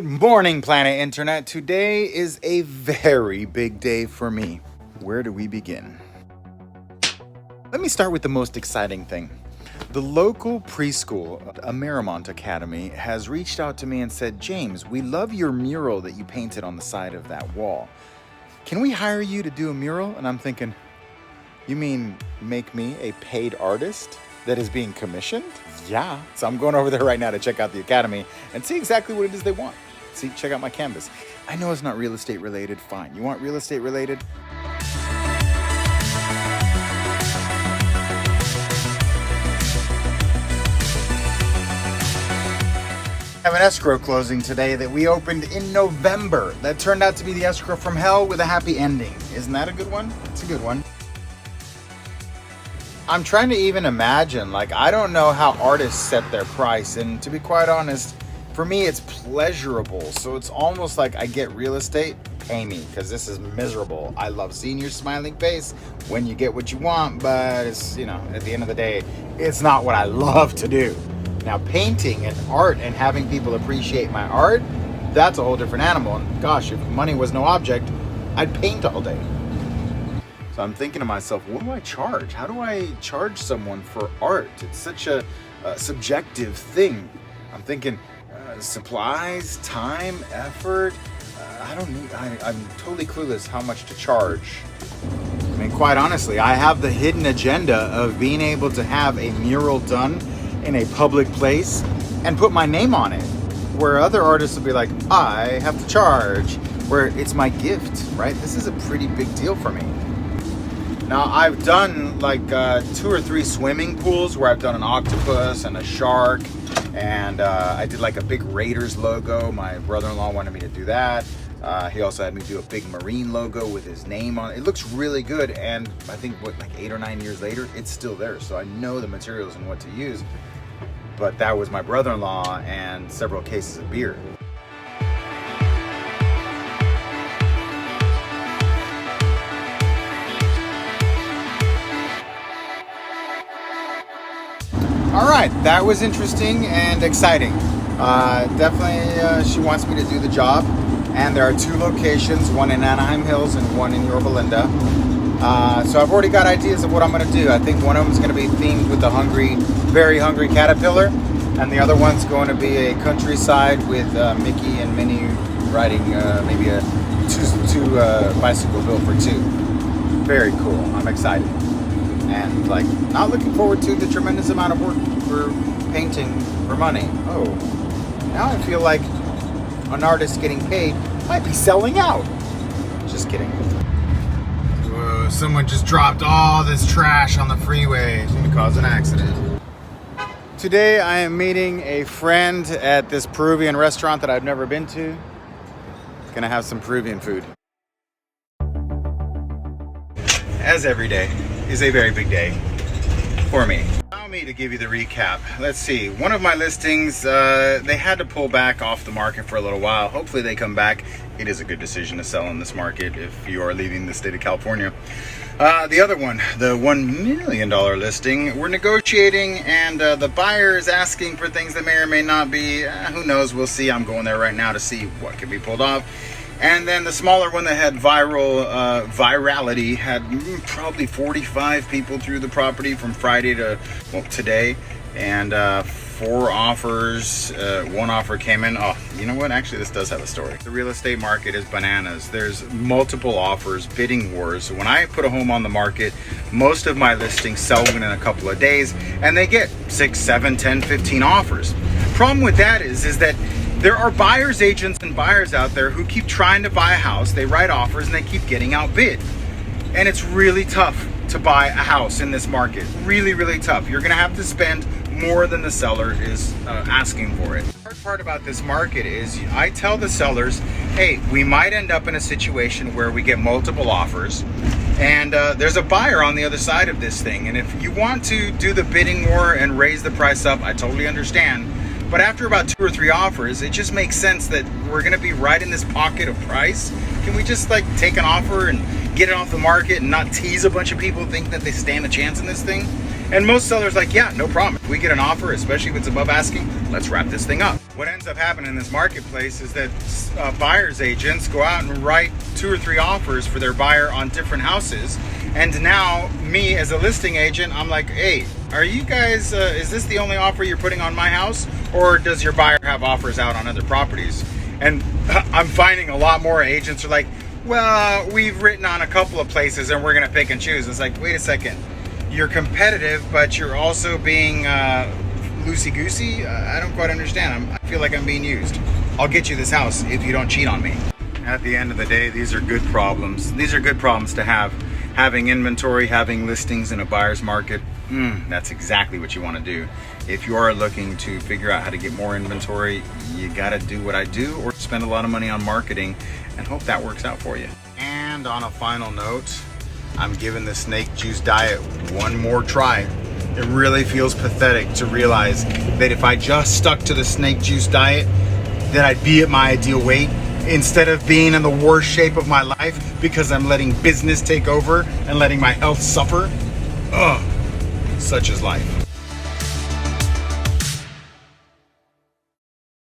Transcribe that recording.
Good morning, Planet Internet. Today is a very big day for me. Where do we begin? Let me start with the most exciting thing. The local preschool, Amerimont Academy, has reached out to me and said, James, we love your mural that you painted on the side of that wall. Can we hire you to do a mural? And I'm thinking, you mean make me a paid artist that is being commissioned? Yeah. So I'm going over there right now to check out the academy and see exactly what it is they want. See, check out my canvas. I know it's not real estate related. Fine. You want real estate related? I have an escrow closing today that we opened in November. That turned out to be the escrow from hell with a happy ending. Isn't that a good one? It's a good one. I'm trying to even imagine, I don't know how artists set their price. And to be quite honest, for me, it's pleasurable. So it's almost like I get real estate, pay me, because this is miserable. I love seeing your smiling face when you get what you want, but it's, at the end of the day, it's not what I love to do. Now, painting and art and having people appreciate my art, that's a whole different animal. And gosh, if money was no object, I'd paint all day. So I'm thinking to myself, what do I charge? How do I charge someone for art? It's such a subjective thing. I'm thinking supplies, time, effort. I'm totally clueless how much to charge. I mean, quite honestly, I have the hidden agenda of being able to have a mural done in a public place and put my name on it, where other artists will be like, I have to charge, where it's my gift, right? This is a pretty big deal for me. Now, I've done 2 or 3 swimming pools where I've done an octopus and a shark, and I did a big Raiders logo. My brother-in-law wanted me to do that. He also had me do a big marine logo with his name on it. It looks really good, and I think 8 or 9 years later, it's still there. So I know the materials and what to use. But that was my brother-in-law and several cases of beer. All right, that was interesting and exciting. Definitely, she wants me to do the job. And there are 2 locations, one in Anaheim Hills and one in Yorba Linda. So I've already got ideas of what I'm going to do. I think one of them is going to be themed with the very hungry caterpillar. And the other one's going to be a countryside with Mickey and Minnie riding maybe a two bicycle built for 2. Very cool. I'm excited. And not looking forward to the tremendous amount of work for painting for money. Oh, now I feel like an artist getting paid might be selling out. Just kidding. Whoa, someone just dropped all this trash on the freeway. It's going to cause an accident. Today I am meeting a friend at this Peruvian restaurant that I've never been to. Gonna have some Peruvian food. As every day is a very big day for me. Allow me to give you the recap. Let's see. One of my listings, they had to pull back off the market for a little while. Hopefully they come back. It is a good decision to sell in this market if you are leaving the state of California. The other one, the $1 million listing, we're negotiating, and the buyer is asking for things that may or may not be. Who knows? We'll see. I'm going there right now to see what can be pulled off. And then the smaller one that had virality had probably 45 people through the property from Friday to today, and 4 offers. 1 offer came in. Oh, you know what? Actually, this does have a story. The real estate market is bananas. There's multiple offers, bidding wars. So when I put a home on the market, most of my listings sell within a couple of days, and they get 6, 7, 10, 15 offers. Problem with that is that there are buyer's agents and buyers out there who keep trying to buy a house. They write offers and they keep getting outbid. And it's really tough to buy a house in this market. Really, really tough. You're gonna have to spend more than the seller is asking for it. The hard part about this market is I tell the sellers, hey, we might end up in a situation where we get multiple offers and there's a buyer on the other side of this thing. And if you want to do the bidding war and raise the price up, I totally understand. But after about 2 or 3 offers, it just makes sense that we're gonna be right in this pocket of price. Can we just take an offer and get it off the market and not tease a bunch of people thinking that they stand a chance in this thing? And most sellers yeah, no problem. If we get an offer, especially if it's above asking, let's wrap this thing up. What ends up happening in this marketplace is that buyer's agents go out and write 2 or 3 offers for their buyer on different houses. And now me as a listing agent, I'm like, hey, are you guys, is this the only offer you're putting on my house? Or does your buyer have offers out on other properties? And I'm finding a lot more agents are like, well, we've written on a couple of places and we're going to pick and choose. It's like, wait a second. You're competitive, but you're also being loosey-goosey. I don't quite understand. I feel like I'm being used. I'll get you this house if you don't cheat on me. At the end of the day, these are good problems. These are good problems to have. Having inventory, having listings in a buyer's market, that's exactly what you want to do. If you are looking to figure out how to get more inventory, you got to do what I do or spend a lot of money on marketing and hope that works out for you. And on a final note, I'm giving the snake juice diet one more try. It really feels pathetic to realize that if I just stuck to the snake juice diet, that I'd be at my ideal weight instead of being in the worst shape of my life because I'm letting business take over and letting my health suffer. Ugh, such is life.